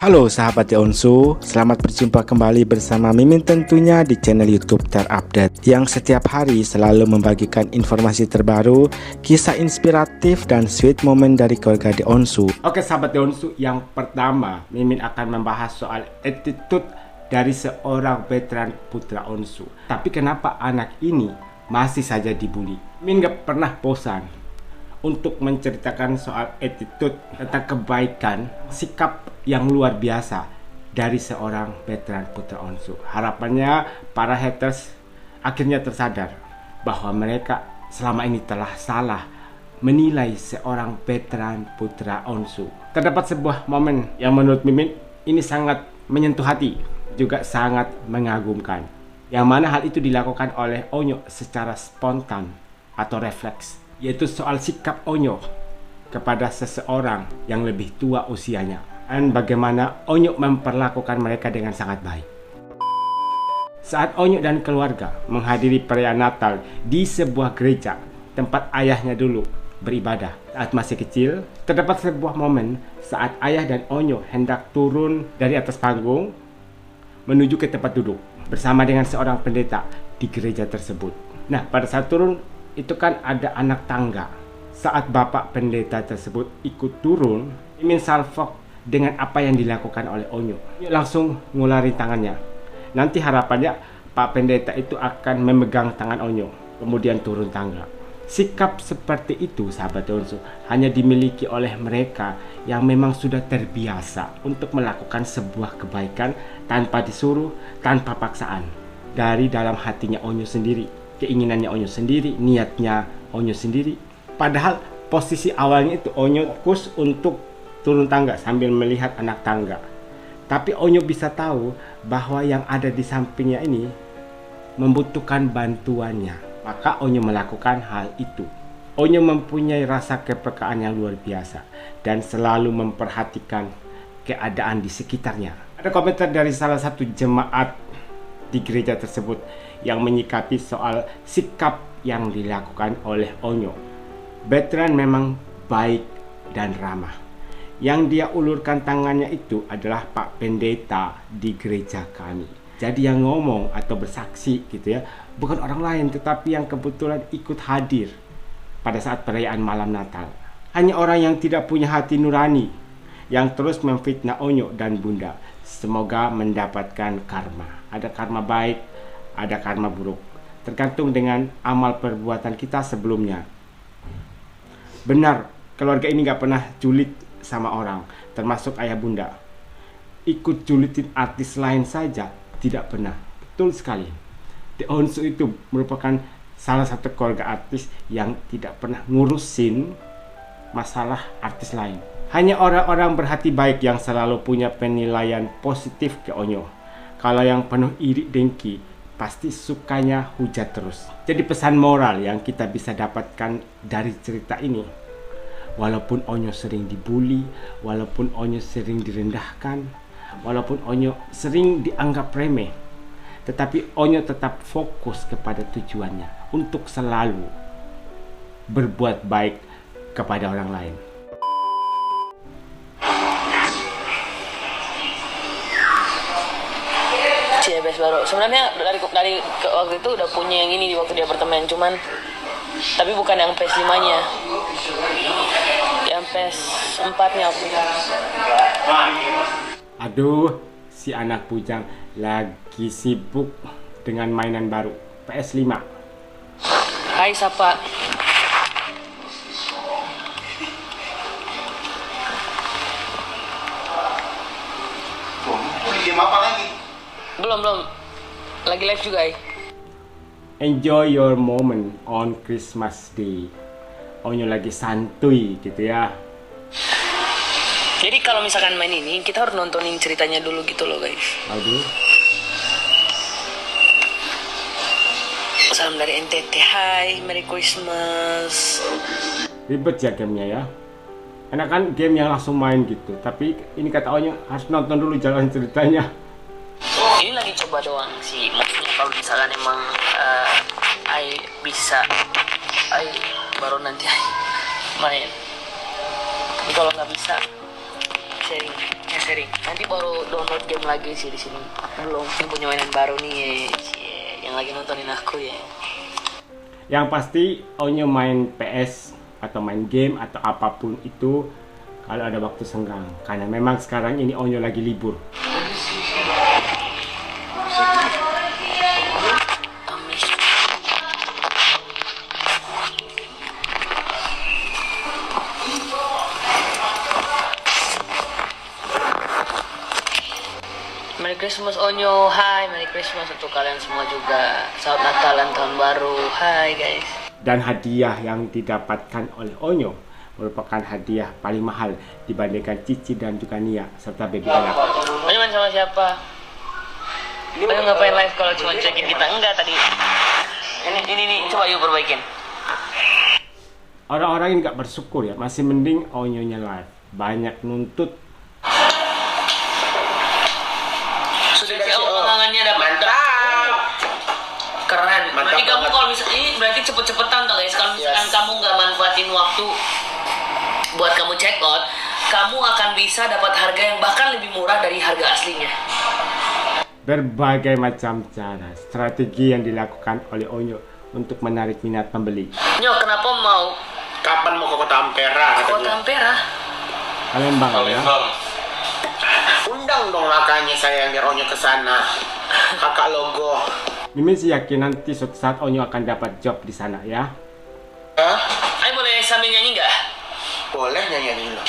Halo sahabat Onsu, selamat berjumpa kembali bersama Mimin tentunya di channel YouTube Terupdate yang setiap hari selalu membagikan informasi terbaru, kisah inspiratif dan sweet moment dari keluarga di Onsu. Oke sahabat Onsu, yang pertama Mimin akan membahas soal attitude dari seorang veteran putra Onsu. Tapi kenapa anak ini masih saja dibully? Mimin gak pernah bosan untuk menceritakan soal attitude tentang kebaikan, sikap yang luar biasa dari seorang veteran putra Onsu. Harapannya para haters akhirnya tersadar bahwa mereka selama ini telah salah menilai seorang veteran putra Onsu. Terdapat sebuah momen yang menurut Mimin ini sangat menyentuh hati, juga sangat mengagumkan. Yang mana hal itu dilakukan oleh Onyo secara spontan atau refleks, yaitu soal sikap Onyo kepada seseorang yang lebih tua usianya, dan bagaimana Onyo memperlakukan mereka dengan sangat baik. Saat Onyo dan keluarga menghadiri perayaan Natal di sebuah gereja tempat ayahnya dulu beribadah saat masih kecil, terdapat sebuah momen saat ayah dan Onyo hendak turun dari atas panggung menuju ke tempat duduk bersama dengan seorang pendeta di gereja tersebut. Nah, pada saat turun itu kan ada anak tangga. Saat bapak pendeta tersebut ikut turun, Mimin salfok dengan apa yang dilakukan oleh Onyo. Onyo langsung ngularin tangannya. Nanti harapannya Pak Pendeta itu akan memegang tangan Onyo, kemudian turun tangga. Sikap seperti itu, sahabat Onsu, hanya dimiliki oleh mereka yang memang sudah terbiasa untuk melakukan sebuah kebaikan tanpa disuruh, tanpa paksaan, dari dalam hatinya Onyo sendiri. Keinginannya Onyo sendiri, niatnya Onyo sendiri. Padahal posisi awalnya itu Onyo fokus untuk turun tangga sambil melihat anak tangga. Tapi Onyo bisa tahu bahwa yang ada di sampingnya ini membutuhkan bantuannya. Maka Onyo melakukan hal itu. Onyo mempunyai rasa kepekaan yang luar biasa dan selalu memperhatikan keadaan di sekitarnya. Ada komentar dari salah satu jemaat di gereja tersebut yang menyikapi soal sikap yang dilakukan oleh Onyo. Veteran memang baik dan ramah. Yang dia ulurkan tangannya itu adalah Pak Pendeta di gereja kami. Jadi yang ngomong atau bersaksi gitu ya, bukan orang lain tetapi yang kebetulan ikut hadir pada saat perayaan malam Natal. Hanya orang yang tidak punya hati nurani yang terus memfitnah Onyo dan Bunda. Semoga mendapatkan karma. Ada karma baik, ada karma buruk, tergantung dengan amal perbuatan kita sebelumnya. Benar, keluarga ini gak pernah julid sama orang, termasuk ayah bunda. Ikut julitin artis lain saja tidak pernah. Betul sekali. The Onsu itu merupakan salah satu keluarga artis yang tidak pernah ngurusin masalah artis lain. Hanya orang-orang berhati baik yang selalu punya penilaian positif ke Onyo. Kalau yang penuh iri dengki, pasti sukanya hujat terus. Jadi pesan moral yang kita bisa dapatkan dari cerita ini, walaupun Onyo sering dibully, walaupun Onyo sering direndahkan, walaupun Onyo sering dianggap remeh, tetapi Onyo tetap fokus kepada tujuannya untuk selalu berbuat baik kepada orang lain. CBS baru. Sebenarnya dari waktu itu udah punya yang ini di waktu di apartemen, cuman tapi bukan yang PS5-nya. Yang PS4-nya waktu itu. Aduh, si anak bujang lagi sibuk dengan mainan baru PS5. Hai Sapa. Game apa lagi? Belum. Lagi live juga, Enjoy your moment on Christmas Day. Onyo lagi santuy gitu ya. Jadi kalau misalkan main ini, kita harus nontonin ceritanya dulu gitu loh, guys. Aduh. Salam dari NTT. Hai, Merry Christmas. Ribet ya gamenya ya. Enak kan game yang langsung main gitu. Tapi ini kata Onyo harus nonton dulu jalan ceritanya. Ini lagi coba doang sih. Maksudnya kalau misalkan emang bisa, baru nanti main. Tapi kalau nggak bisa, sharing. sharing. Nanti baru download game lagi sih di sini. Belum, ini punya mainan baru nih, yang lagi nontonin aku ya. Yang pasti Onyo main PS atau main game atau apapun itu kalau ada waktu senggang. Karena memang sekarang ini Onyo lagi libur. Merry Christmas Onyo, hai Merry Christmas untuk kalian semua juga. Selamat Natal dan Tahun Baru, hai guys. Dan hadiah yang didapatkan oleh Onyo merupakan hadiah paling mahal dibandingkan Cici dan juga Nia serta baby anak. Onyo main sama siapa? Onyo ngapain live kalau cuma cekin kita? Enggak tadi. Ini coba yuk perbaikin. Orang-orang ini gak bersyukur ya, masih mending Onyonya live. Banyak nuntut. Keren. Berarti kamu kalau misalnya ini berarti cepet-cepetan tuh guys. Kalau misalkan kamu nggak manfaatin waktu buat kamu check out, kamu akan bisa dapat harga yang bahkan lebih murah dari harga aslinya. Berbagai macam cara, strategi yang dilakukan oleh Onyo untuk menarik minat pembeli. Nyo, kenapa mau? Kapan mau ke Kota Ampera? Kota Ampera? Palembang ya? Undang dong makanya saya biar Onyo ke sana. Kakak logo. Mimin sih yakin nanti suatu saat Onyo akan dapat job di sana ya. Ayo boleh sambil nyanyi nggak? Boleh nyanyi dulu.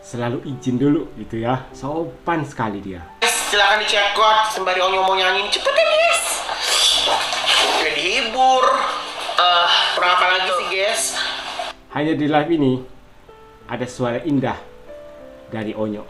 Selalu izin dulu gitu ya. Sopan sekali dia. Silakan dicekot sembari Onyo mau nyanyi. Cepetan guys. Udah dihibur. Kurang apa lagi sih guys? Hanya di live ini ada suara indah dari Onyo.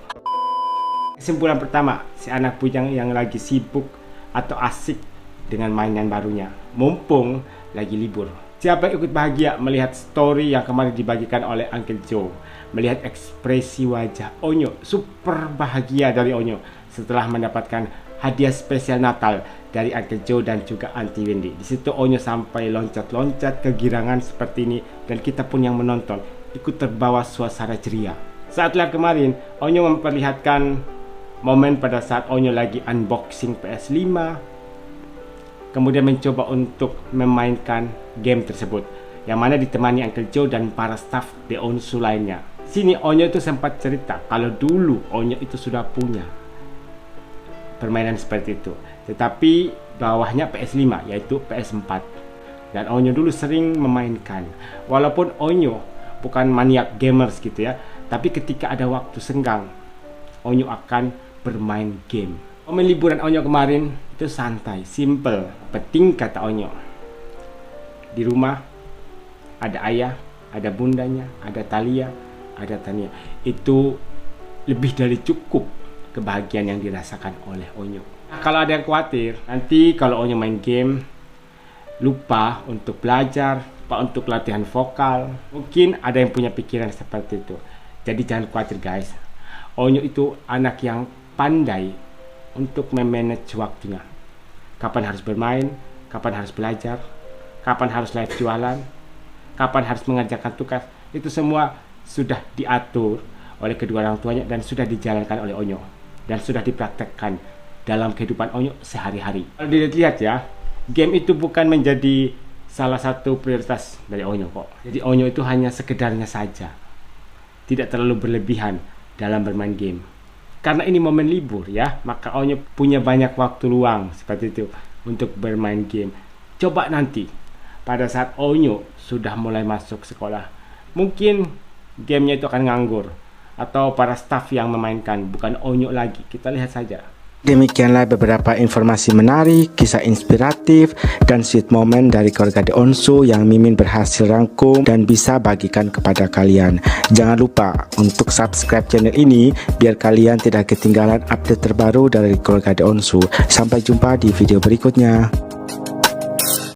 Kesimpulan pertama, si anak bujang yang lagi sibuk atau asik dengan mainan barunya, mumpung lagi libur. Siapa yang ikut bahagia melihat story yang kemarin dibagikan oleh Uncle Joe, melihat ekspresi wajah Onyo, super bahagia dari Onyo setelah mendapatkan hadiah spesial Natal dari Uncle Joe dan juga Auntie Wendy. Di situ Onyo sampai loncat-loncat kegirangan seperti ini dan kita pun yang menonton ikut terbawa suasana ceria. Saat live kemarin, Onyo memperlihatkan momen pada saat Onyo lagi unboxing PS5, kemudian mencoba untuk memainkan game tersebut, yang mana ditemani Uncle Joe dan para staff The Onsu lainnya. Sini Onyo itu sempat cerita kalau dulu Onyo itu sudah punya permainan seperti itu, tetapi bawahnya PS5 yaitu PS4, dan Onyo dulu sering memainkan. Walaupun Onyo bukan maniak gamers gitu ya, tapi ketika ada waktu senggang Onyo akan bermain game. Momen liburan Onyo kemarin itu santai, simple, penting kata Onyo. Di rumah ada ayah, ada bundanya, ada Talia, ada Tania. Itu lebih dari cukup kebahagiaan yang dirasakan oleh Onyo. Nah, kalau ada yang khawatir, nanti kalau Onyo main game lupa untuk belajar, lupa untuk latihan vokal, mungkin ada yang punya pikiran seperti itu. Jadi jangan khawatir guys. Onyo itu anak yang pandai untuk memanage waktunya. Kapan harus bermain, kapan harus belajar, kapan harus live jualan, kapan harus mengerjakan tugas. Itu semua sudah diatur oleh kedua orang tuanya dan sudah dijalankan oleh Onyo dan sudah dipraktekkan dalam kehidupan Onyo sehari-hari. Kalau dilihat ya, game itu bukan menjadi salah satu prioritas dari Onyo kok. Jadi Onyo itu hanya sekedarnya saja, tidak terlalu berlebihan dalam bermain game. Karena ini momen libur ya, maka Onyo punya banyak waktu luang seperti itu untuk bermain game. Coba nanti pada saat Onyo sudah mulai masuk sekolah, mungkin gamenya itu akan nganggur, atau para staff yang memainkan bukan Onyo lagi. Kita lihat saja. Demikianlah beberapa informasi menarik, kisah inspiratif, dan sweet moment dari keluarga The Onsu yang Mimin berhasil rangkum dan bisa bagikan kepada kalian. Jangan lupa untuk subscribe channel ini biar kalian tidak ketinggalan update terbaru dari keluarga The Onsu. Sampai jumpa di video berikutnya.